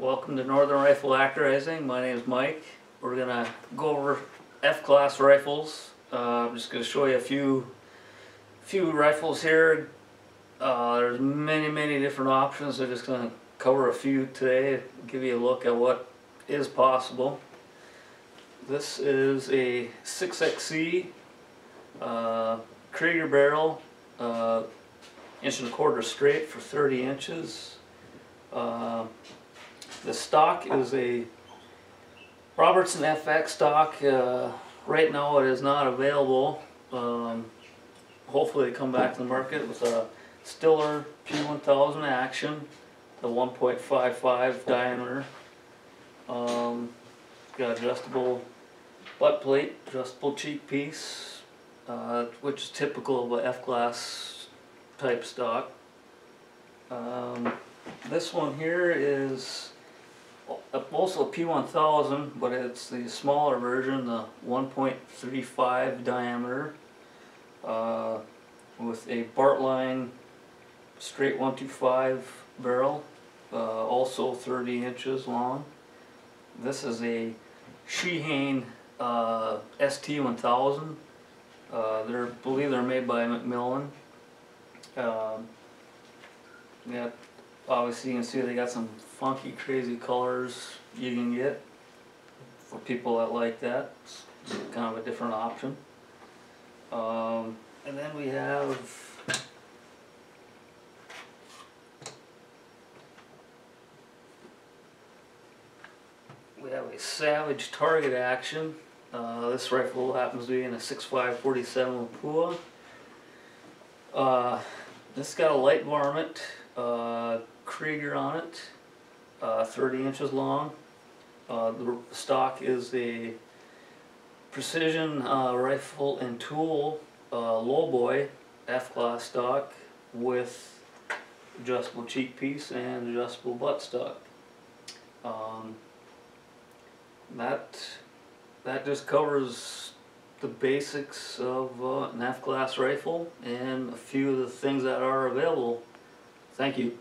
Welcome to Northern Rifle Accurizing. My name is Mike. We're gonna go over F-class rifles. I'm just gonna show you a few rifles here. There's many different options. I'm just gonna cover a few today, give you a look at what is possible. This is a 6XC Krieger barrel, 1.25 inches straight for 30 inches. The stock is a Robertson FX stock. Right now it is not available. Hopefully they come back to the market with a Stiller P1000 action, the 1.55 diameter. Got adjustable butt plate, adjustable cheek piece, which is typical of a F-class type stock. This one here is also a P1000, but it's the smaller version, the 1.35 diameter, with a Bartline straight 125 barrel, also 30 inches long. This is a Sheehan ST1000. I believe they're made by Macmillan. Yeah, obviously you can see they got some funky, crazy colors you can get for people that like that. It's kind of a different option. And then we have a Savage target action. This rifle happens to be in a 6.5 Lapua. This got a light varmint Krieger on it, 30 inches long. The stock is a precision rifle and tool lowboy F-class stock with adjustable cheek piece and adjustable butt stock. That just covers the basics of an F-class rifle and a few of the things that are available. Thank you.